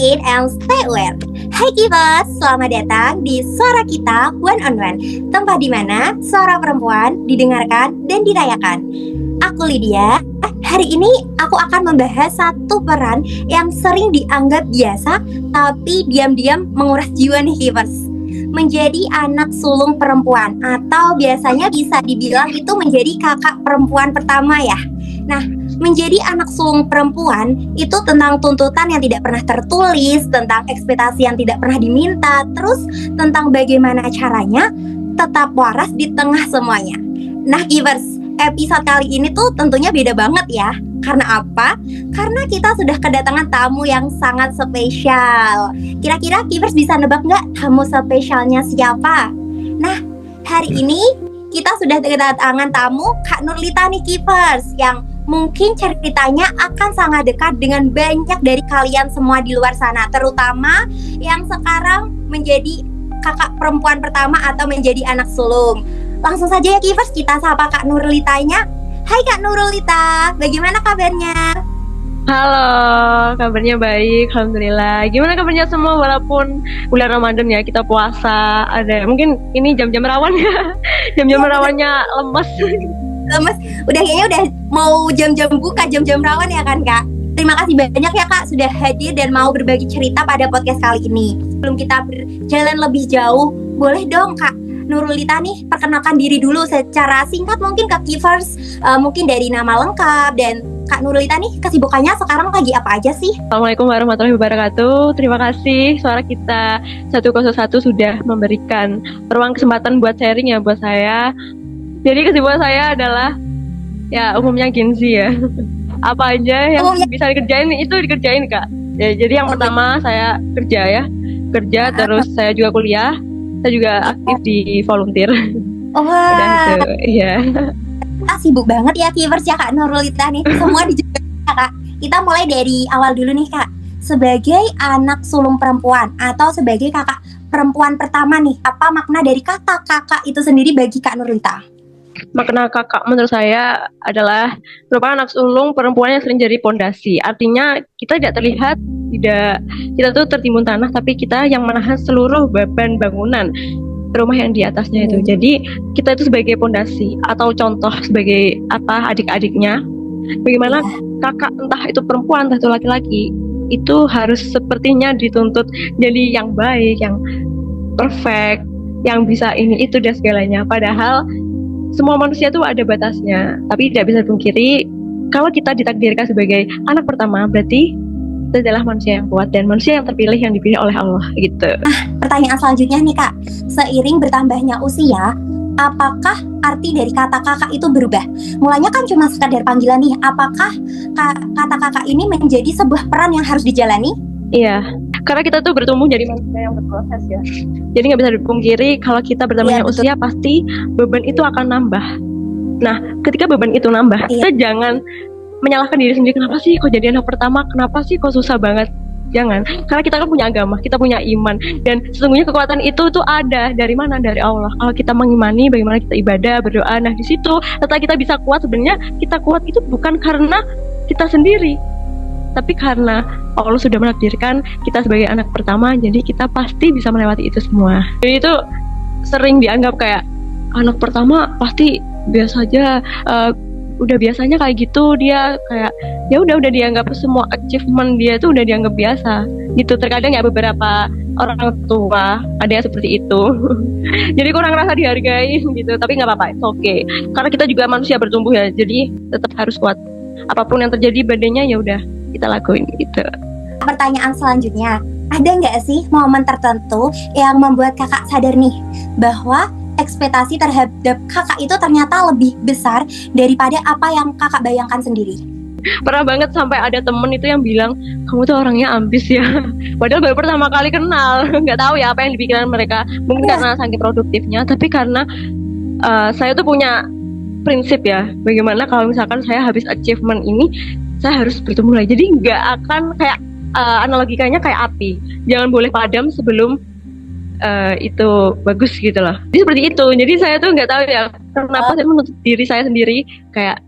in and stay aware. Hai Kivas, selamat datang di Suara Kita One on One, tempat di mana suara perempuan didengarkan dan dirayakan. Aku Lydia. Hari ini aku akan membahas satu peran yang sering dianggap biasa, tapi diam-diam menguras jiwa nih Kivers. Menjadi anak sulung perempuan, atau biasanya bisa dibilang itu menjadi kakak perempuan pertama ya. Nah, menjadi anak sulung perempuan itu tentang tuntutan yang tidak pernah tertulis, tentang ekspektasi yang tidak pernah diminta, terus tentang bagaimana caranya tetap waras di tengah semuanya. Nah, Kivers, episode kali ini tuh tentunya beda banget ya. Karena apa? Karena kita sudah kedatangan tamu yang sangat spesial. Kira-kira Kivers bisa nebak nggak tamu spesialnya siapa? Nah, hari ini kita sudah kedatangan tamu Kak Nurlita nih Kivers, yang mungkin ceritanya akan sangat dekat dengan banyak dari kalian semua di luar sana, terutama yang sekarang menjadi kakak perempuan pertama atau menjadi anak sulung. Langsung saja ya Kivers, kita sapa Kak Nurlitanya. Hai Kak Nurlita, bagaimana kabarnya? Halo, kabarnya baik, alhamdulillah. Gimana kabarnya semua walaupun bulan Ramadan ya, kita puasa. Ada mungkin ini jam-jam rawan ya, jam-jam rawannya lemes. Lemes, kayaknya udah mau jam-jam buka, jam-jam rawan ya kan Kak? Terima kasih banyak ya Kak sudah hadir dan mau berbagi cerita pada podcast kali ini. Sebelum kita berjalan lebih jauh, boleh dong Kak Nurlita nih perkenalkan diri dulu secara singkat mungkin ke Kivers, mungkin dari nama lengkap, dan Kak Nurlita nih kesibukannya sekarang lagi apa aja sih? Assalamualaikum warahmatullahi wabarakatuh. Terima kasih Suara Kita 101 sudah memberikan ruang kesempatan buat sharing ya buat saya. Jadi kesibukan saya adalah ya umumnya Gen Z ya. Apa aja yang bisa dikerjain itu dikerjain Kak. Ya, jadi yang pertama saya kerja, terus saya juga kuliah. Saya juga aktif di volunteer. Udah itu, iya. Sibuk banget ya Kivers ya Kak Nurlita nih. Semua dijaga Kak. Kita mulai dari awal dulu nih Kak. Sebagai anak sulung perempuan atau sebagai kakak perempuan pertama nih, apa makna dari kata kakak itu sendiri bagi Kak Nurlita? Makna kakak menurut saya adalah merupakan anak sulung perempuan yang sering jadi pondasi. Artinya kita tidak terlihat, kita tuh tertimbun tanah, tapi kita yang menahan seluruh beban bangunan rumah yang di atasnya itu. Jadi kita itu sebagai pondasi atau contoh sebagai adik-adiknya. Bagaimana kakak entah itu perempuan entah itu laki-laki itu harus sepertinya dituntut jadi yang baik, yang perfect, yang bisa ini itu dan segalanya. Padahal semua manusia itu ada batasnya, tapi tidak bisa dipungkiri kalau kita ditakdirkan sebagai anak pertama berarti itu adalah manusia yang kuat dan manusia yang terpilih yang dipilih oleh Allah gitu. Pertanyaan selanjutnya nih Kak, seiring bertambahnya usia, apakah arti dari kata kakak itu berubah? Mulanya kan cuma sekadar panggilan nih, apakah kata kakak ini menjadi sebuah peran yang harus dijalani? Iya, karena kita tuh bertumbuh jadi manusia yang berproses ya. Jadi nggak bisa dipungkiri kalau kita bertambahnya usia pasti beban itu akan nambah. Nah, ketika beban itu nambah, kita jangan menyalahkan diri sendiri. Kenapa sih kok jadi anak pertama? Kenapa sih kok susah banget? Jangan, karena kita kan punya agama, kita punya iman, dan sesungguhnya kekuatan itu tuh ada dari mana? Dari Allah. Kalau kita mengimani, bagaimana kita ibadah, berdoa. Nah di situ, setelah kita bisa kuat, sebenarnya kita kuat itu bukan karena kita sendiri, tapi karena Allah sudah menakdirkan kita sebagai anak pertama, jadi kita pasti bisa melewati itu semua. Jadi itu sering dianggap kayak anak pertama pasti biasa aja, udah biasanya kayak gitu, dia kayak ya udah dianggap semua achievement dia tuh udah dianggap biasa gitu. Terkadang ya beberapa orang tua ada yang seperti itu. Jadi kurang rasa dihargai gitu, tapi nggak apa-apa, it's okay. Karena kita juga manusia bertumbuh ya, jadi tetap harus kuat. Apapun yang terjadi badannya ya udah kita lakuin gitu. Pertanyaan selanjutnya, ada nggak sih momen tertentu yang membuat kakak sadar nih bahwa ekspektasi terhadap kakak itu ternyata lebih besar daripada apa yang kakak bayangkan sendiri? Pernah banget sampai ada temen itu yang bilang, kamu tuh orangnya ambis ya. Padahal baru pertama kali kenal, nggak tahu ya apa yang dipikiran mereka. Mungkin karena saking produktifnya, tapi karena saya tuh punya prinsip ya, bagaimana kalau misalkan saya habis achievement ini, saya harus bertumbuh lagi. Jadi nggak akan kayak analogikanya kayak api, jangan boleh padam sebelum itu bagus gitu loh. Jadi seperti itu. Jadi saya tuh nggak tahu ya kenapa saya menuntut diri saya sendiri kayak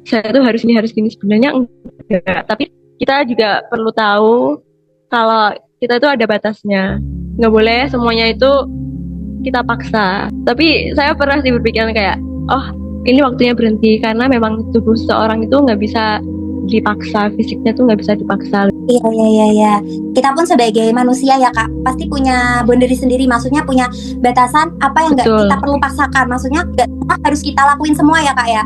saya tuh harus ini harus gini. Sebenarnya enggak. Tapi kita juga perlu tahu kalau kita itu ada batasnya, nggak boleh semuanya itu kita paksa. Tapi saya pernah sih berpikiran kayak, oh ini waktunya berhenti, karena memang tubuh seseorang itu nggak bisa dipaksa, fisiknya tuh nggak bisa dipaksa. Iya. Kita pun sebagai manusia ya Kak, pasti punya boundary sendiri. Maksudnya punya batasan apa yang nggak Betul. kita perlu paksakan. Maksudnya nggak harus kita lakuin semua ya Kak ya.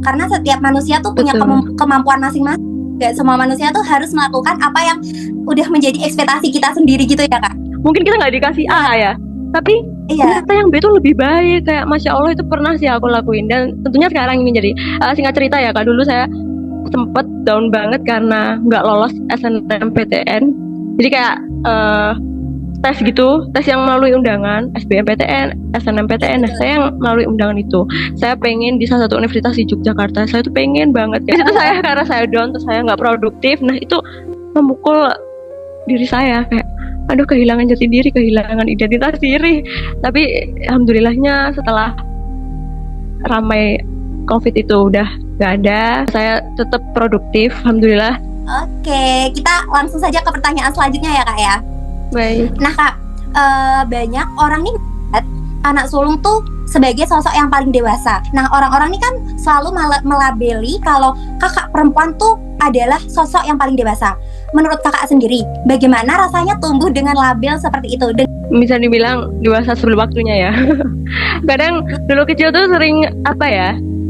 Karena setiap manusia tuh punya Betul. kemampuan masing-masing. Gak semua manusia tuh harus melakukan apa yang udah menjadi ekspektasi kita sendiri gitu ya Kak. Mungkin kita nggak dikasih A ya, tapi Iya. ternyata yang B itu lebih baik. Kayak Masya Allah, itu pernah sih aku lakuin. Dan tentunya sekarang ini jadi singkat cerita ya Kak, dulu saya sempet down banget karena nggak lolos SNMPTN. Jadi kayak tes gitu, tes yang melalui undangan, SBMPTN, SNMPTN. Nah, saya yang melalui undangan itu. Saya pengen di salah satu universitas di Yogyakarta. Saya tuh pengen banget. Di situ saya, karena saya down, terus saya nggak produktif. Nah, itu memukul diri saya kayak, aduh, kehilangan jati diri, kehilangan identitas diri. Tapi alhamdulillahnya setelah ramai COVID itu udah gak ada, saya tetap produktif, alhamdulillah. Oke, kita langsung saja ke pertanyaan selanjutnya ya Kak ya. Baik. Nah Kak, banyak orang nih melihat anak sulung tuh sebagai sosok yang paling dewasa. Nah orang-orang ini kan selalu melabeli kalau kakak perempuan tuh adalah sosok yang paling dewasa. Menurut kakak sendiri, bagaimana rasanya tumbuh dengan label seperti itu? Bisa dibilang dewasa sebelum waktunya ya. Kadang dulu kecil tuh sering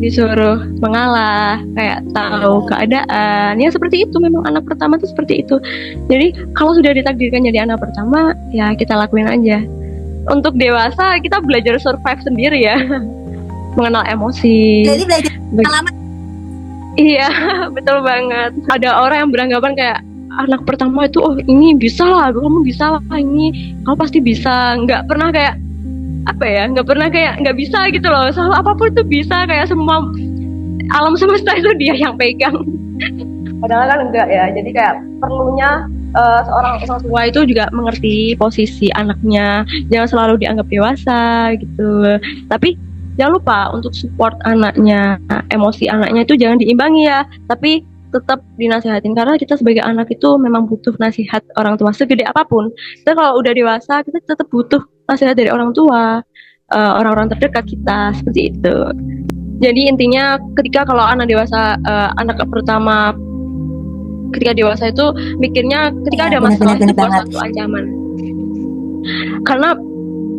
disuruh mengalah, kayak tahu keadaan. Ya seperti itu, memang anak pertama tuh seperti itu. Jadi kalau sudah ditakdirkan jadi anak pertama, ya kita lakuin aja. Untuk dewasa kita belajar survive sendiri ya. Mengenal emosi. Jadi belajar pengalaman. Iya, betul banget. Ada orang yang beranggapan kayak anak pertama itu, oh ini bisa lah, kamu bisa lah, ini kamu pasti bisa. Nggak pernah kayak nggak bisa gitu loh. Selalu apapun itu bisa, kayak semua alam semesta itu dia yang pegang. Padahal kan enggak ya. Jadi kayak perlunya seorang orang tua itu juga mengerti posisi anaknya, jangan selalu dianggap dewasa gitu. Tapi jangan lupa untuk support anaknya, emosi anaknya itu jangan diimbangi ya, tapi tetap dinasihatin, karena kita sebagai anak itu memang butuh nasihat orang tua segede apapun. Kita kalau udah dewasa kita tetap butuh nasihat dari orang tua, orang-orang terdekat kita, seperti itu. Jadi intinya ketika kalau anak dewasa, anak pertama ketika dewasa itu mikirnya ketika ada masalah itu bukan suatu ancaman, karena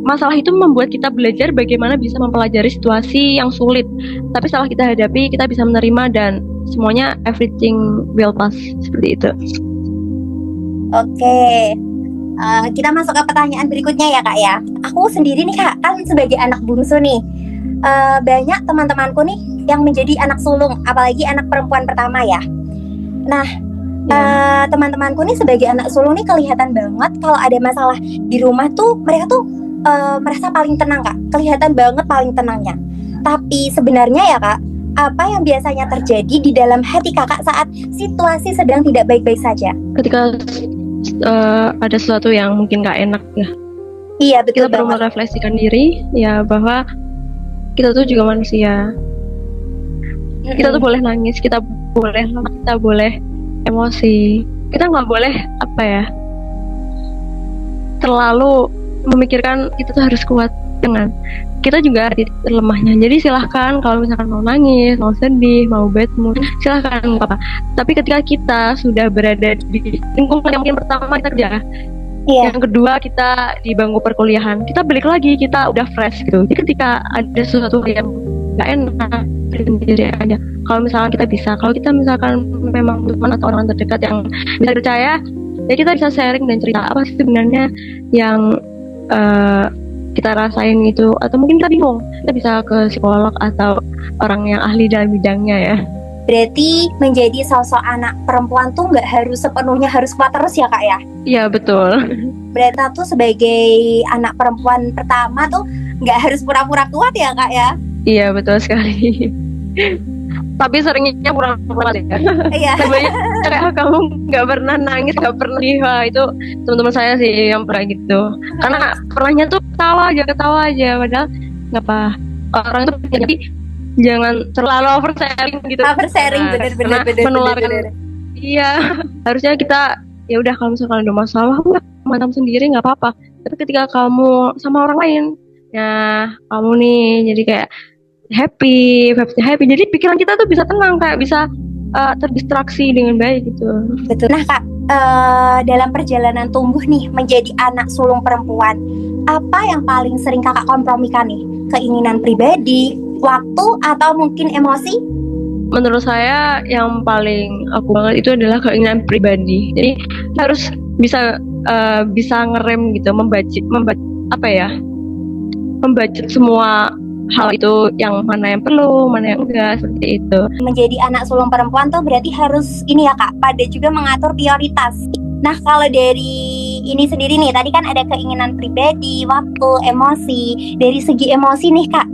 masalah itu membuat kita belajar bagaimana bisa mempelajari situasi yang sulit. Tapi setelah kita hadapi, kita bisa menerima dan semuanya everything will pass, seperti itu. Oke, kita masuk ke pertanyaan berikutnya ya Kak ya. Aku sendiri nih Kak, kan sebagai anak bungsu nih, banyak teman-temanku nih yang menjadi anak sulung, apalagi anak perempuan pertama ya. Nah, teman-temanku nih sebagai anak sulung nih kelihatan banget kalau ada masalah di rumah tuh mereka tuh merasa paling tenang Kak, kelihatan banget paling tenangnya. Tapi sebenarnya ya Kak, apa yang biasanya terjadi di dalam hati kakak saat situasi sedang tidak baik-baik saja? Ketika ada sesuatu yang mungkin gak enak ya, iya betul, kita perlu merefleksikan diri ya, bahwa kita tuh juga manusia. Kita tuh boleh nangis, kita boleh emosi. Kita nggak boleh terlalu memikirkan kita tuh harus kuat. Dengan kita juga ada titik lemahnya. Jadi silahkan kalau misalkan mau nangis, mau sedih, mau bad mood, silahkan apa. Tapi ketika kita sudah berada di lingkungan yang mungkin pertama kita kerja, yang kedua kita di bangku perkuliahan, kita balik lagi, kita udah fresh gitu. Jadi ketika ada sesuatu yang nggak enak, sendiri aja. Kalau misalkan kita bisa, kalau kita misalkan memang teman atau orang terdekat yang bisa percaya, ya kita bisa sharing dan cerita apa sih sebenarnya yang kita rasain itu, atau mungkin kita bingung, kita bisa ke psikolog atau orang yang ahli dalam bidangnya ya. Berarti menjadi sosok anak perempuan tuh nggak harus sepenuhnya harus kuat terus ya Kak ya? Iya betul. Berarti tuh sebagai anak perempuan pertama tuh nggak harus pura-pura kuat ya Kak ya? Iya betul sekali. Tapi seringnya pura-pura ya. Iya. Kayak kamu nggak pernah nangis, nggak pernah itu teman-teman saya sih yang pernah gitu. Karena pernahnya tuh ketawa aja, padahal nggak apa. Orang itu jadi jangan terlalu oversharing gitu. Oversharing bener. Menularkan. Iya, harusnya kita ya udah kalau misalkan ada masalah udah macam sendiri nggak apa-apa. Tapi ketika kamu sama orang lain, ya kamu nih jadi kayak happy, jadi pikiran kita tuh bisa tenang, kayak bisa terdistraksi dengan baik gitu. Betul. Nah Kak, dalam perjalanan tumbuh nih menjadi anak sulung perempuan, apa yang paling sering Kakak kompromikan nih? Keinginan pribadi, waktu, atau mungkin emosi? Menurut saya yang paling aku banget itu adalah keinginan pribadi. Jadi harus bisa ngerem gitu, membudget semua hal itu, yang mana yang perlu, mana yang enggak, seperti itu. Menjadi anak sulung perempuan tuh berarti harus ini ya Kak, pada juga mengatur prioritas. Nah kalau dari ini sendiri nih, tadi kan ada keinginan pribadi, waktu, emosi. Dari segi emosi nih Kak,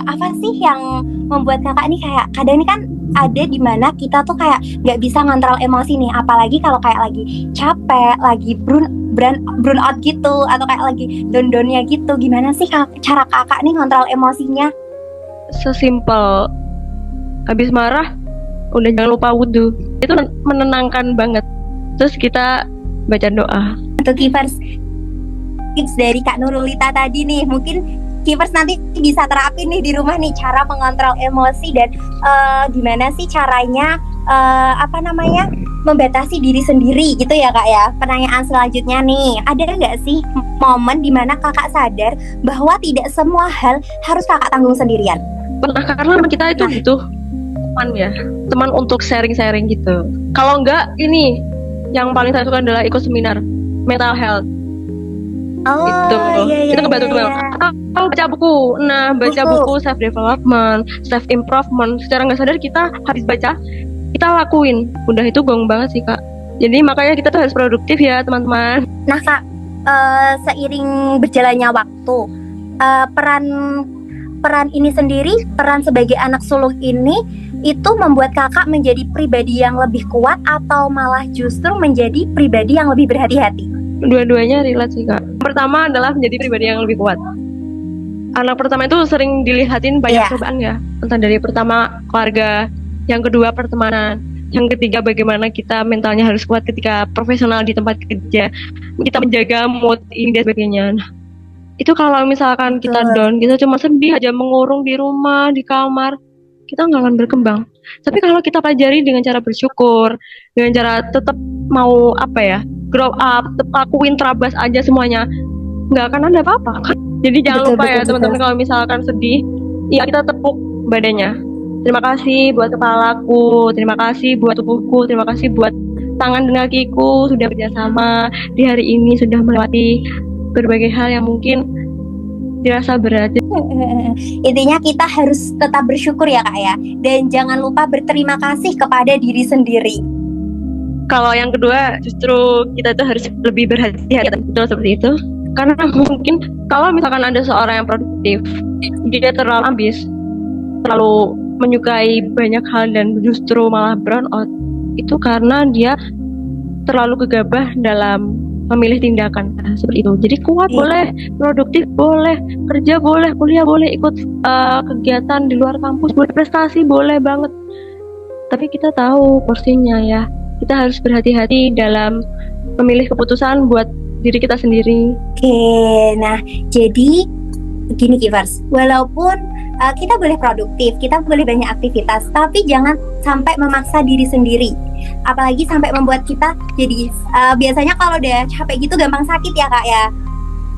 apa sih yang membuat Kakak nih kayak kadang ini kan ada di mana kita tuh kayak nggak bisa ngontrol emosi nih, apalagi kalau kayak lagi capek, lagi burn out gitu, atau kayak lagi down-downnya gitu. Gimana sih cara Kakak nih ngontrol emosinya? Sesimpel habis marah udah jangan lupa wudhu, itu menenangkan banget. Terus kita baca doa. Untuk Kivers, tips dari Kak Nurulita tadi nih, mungkin Kivers nanti bisa terapin nih di rumah nih, cara mengontrol emosi dan gimana sih caranya membatasi diri sendiri gitu ya Kak ya. Pertanyaan selanjutnya nih, ada nggak sih momen dimana Kakak sadar bahwa tidak semua hal harus Kakak tanggung sendirian? Pernah, karena kita itu butuh teman untuk sharing-sharing gitu. Kalau enggak, ini yang paling saya suka adalah ikut seminar mental health. Gitu. Kita ngebantu atau baca buku. Nah, baca buku self development, self improvement. Secara nggak sadar kita habis baca, kita lakuin. Udah itu gong banget sih Kak. Jadi makanya kita tuh harus produktif ya teman-teman. Nah Kak, seiring berjalannya waktu, peran ini sendiri, peran sebagai anak sulung ini itu membuat Kakak menjadi pribadi yang lebih kuat atau malah justru menjadi pribadi yang lebih berhati-hati? Dua-duanya relate sih Kak. Pertama adalah menjadi pribadi yang lebih kuat. Anak pertama itu sering dilihatin banyak cobaan ya. Entah dari pertama keluarga, yang kedua pertemanan, yang ketiga bagaimana kita mentalnya harus kuat ketika profesional di tempat kerja, kita menjaga mood ini dan sebagainya. Nah, itu kalau misalkan kita down, kita cuma sedih aja mengurung di rumah, di kamar, kita nggak akan berkembang. Tapi kalau kita pelajari dengan cara bersyukur, dengan cara tetap mau grow up, tetap lakuin, terabas aja semuanya, nggak akan ada apa-apa kan. Jadi jangan lupa ya teman-teman, kalau misalkan sedih, ya kita tepuk badannya. Terima kasih buat kepalaku, terima kasih buat tubuhku, terima kasih buat tangan dan kakiku sudah bekerjasama di hari ini, sudah melewati berbagai hal yang mungkin dirasa berat. Intinya kita harus tetap bersyukur ya Kak ya, dan jangan lupa berterima kasih kepada diri sendiri. Kalau yang kedua justru kita tuh harus lebih berhati-hati, betul seperti itu. Karena mungkin kalau misalkan ada seorang yang produktif, dia terlalu ambis, terlalu menyukai banyak hal dan justru malah burn out, itu karena dia terlalu gegabah dalam memilih tindakan seperti itu. Jadi kuat boleh, produktif boleh, kerja boleh, kuliah boleh, ikut kegiatan di luar kampus boleh, prestasi boleh banget. Tapi kita tahu porsinya ya. Kita harus berhati-hati dalam memilih keputusan buat diri kita sendiri. Oke, nah jadi gini Kivers, walaupun kita boleh produktif, kita boleh banyak aktivitas, tapi jangan sampai memaksa diri sendiri. Apalagi sampai membuat kita jadi biasanya kalau udah capek gitu gampang sakit ya Kak ya.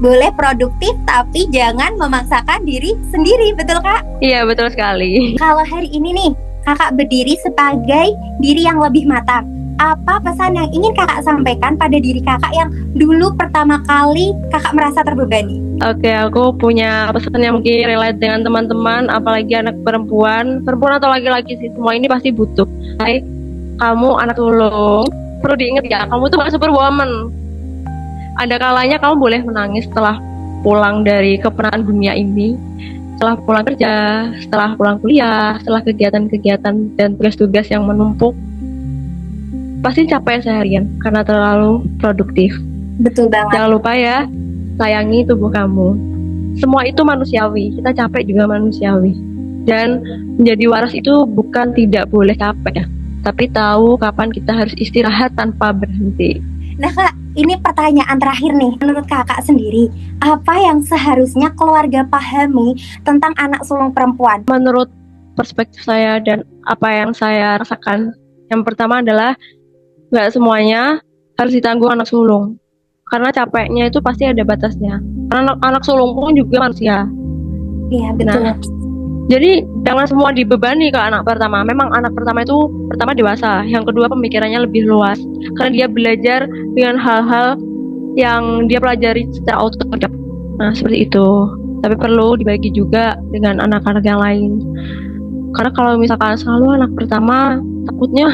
Boleh produktif tapi jangan memaksakan diri sendiri, betul Kak? Iya, betul sekali. Kalau hari ini nih Kakak berdiri sebagai diri yang lebih matang, apa pesan yang ingin Kakak sampaikan pada diri Kakak yang dulu pertama kali Kakak merasa terbebani? Oke, aku punya pesan yang mungkin relate dengan teman-teman, apalagi anak perempuan atau laki-laki sih, semua ini pasti butuh. Hai, kamu anak sulung, perlu diingat ya, kamu tuh gak superwoman. Ada kalanya kamu boleh menangis setelah pulang dari kepenatan dunia ini, setelah pulang kerja, setelah pulang kuliah, setelah kegiatan-kegiatan dan tugas-tugas yang menumpuk. Pasti capek seharian karena terlalu produktif. Betul banget. Jangan lupa ya, sayangi tubuh kamu. Semua itu manusiawi, kita capek juga manusiawi. Dan menjadi waras itu bukan tidak boleh capek ya, tapi tahu kapan kita harus istirahat tanpa berhenti. Nah Kak, ini pertanyaan terakhir nih. Menurut Kakak sendiri, apa yang seharusnya keluarga pahami tentang anak sulung perempuan? Menurut perspektif saya dan apa yang saya rasakan, yang pertama adalah nggak semuanya harus ditanggung anak sulung. Karena capeknya itu pasti ada batasnya. Karena anak sulung pun juga manusia. Iya, betul. Nah, jadi jangan semua dibebani ke anak pertama. Memang anak pertama itu pertama dewasa, yang kedua pemikirannya lebih luas. Karena dia belajar dengan hal-hal yang dia pelajari secara otodidak. Nah, seperti itu. Tapi perlu dibagi juga dengan anak-anak yang lain. Karena kalau misalkan selalu anak pertama, takutnya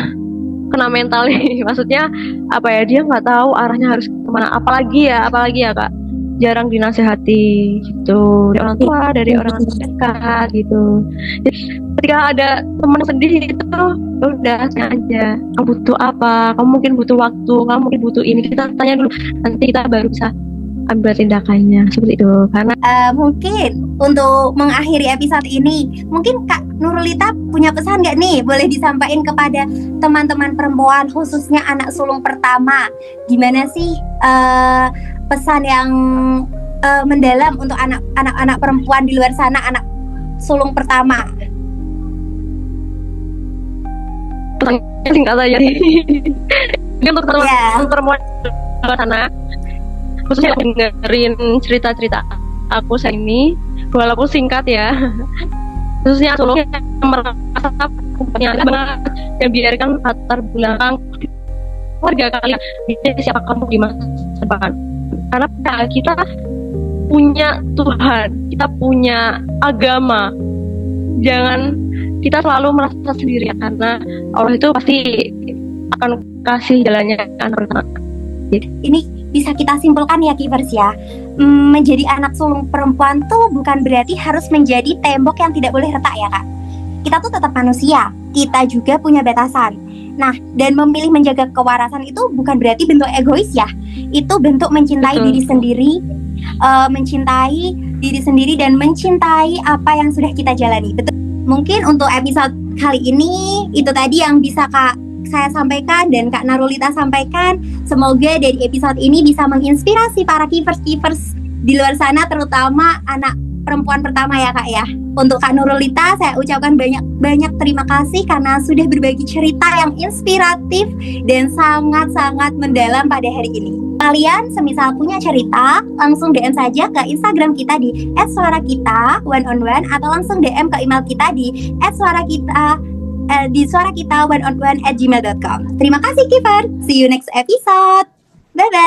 kena mental nih. Maksudnya apa ya, dia nggak tahu arahnya harus kemana. Apalagi ya Kak, jarang dinasehati gitu dari orang tua, dari orang dekat gitu. Jadi ketika ada teman sendiri itu udah tanya aja, kamu butuh apa, kamu mungkin butuh waktu, kamu mungkin butuh ini, kita tanya dulu, nanti kita baru bisa ambil tindakannya seperti itu. Karena Mungkin untuk mengakhiri episode ini, mungkin Kak Nurulita punya pesan nggak nih? Boleh disampaikan kepada teman-teman perempuan, khususnya anak sulung pertama. Gimana sih pesan yang mendalam untuk anak-anak perempuan di luar sana, anak sulung pertama? pesannya singkat saja. Ini untuk teman-teman perempuan di luar sana, khususnya yang dengerin cerita-cerita aku saat ini, walaupun singkat ya, khususnya sulung yang merasa punya banget, yang biarkan latar belakang keluarga kalian, siapa kamu di masa depan. Karena kita punya Tuhan, kita punya agama, jangan kita selalu merasa sendiri, karena Allah itu pasti akan kasih jalannya ke anak pertama. Ini bisa kita simpulkan ya Kivers ya, menjadi anak sulung perempuan tuh bukan berarti harus menjadi tembok yang tidak boleh retak ya Kak. Kita tuh tetap manusia, kita juga punya batasan. Nah, dan memilih menjaga kewarasan itu bukan berarti bentuk egois ya. Itu bentuk mencintai diri sendiri, mencintai diri sendiri dan mencintai apa yang sudah kita jalani. Betul. Mungkin untuk episode kali ini itu tadi yang bisa saya sampaikan dan Kak Nurulita sampaikan. Semoga dari episode ini bisa menginspirasi para kivers-kivers di luar sana, terutama anak perempuan pertama ya Kak ya. Untuk Kak Nurulita saya ucapkan banyak terima kasih karena sudah berbagi cerita yang inspiratif dan sangat-sangat mendalam pada hari ini. Kalian semisal punya cerita, langsung DM saja ke Instagram kita di @suarakita1on1 atau langsung DM ke email kita di @suarakita1on1@gmail.com. Terima kasih Kiver. See you next episode. Bye bye.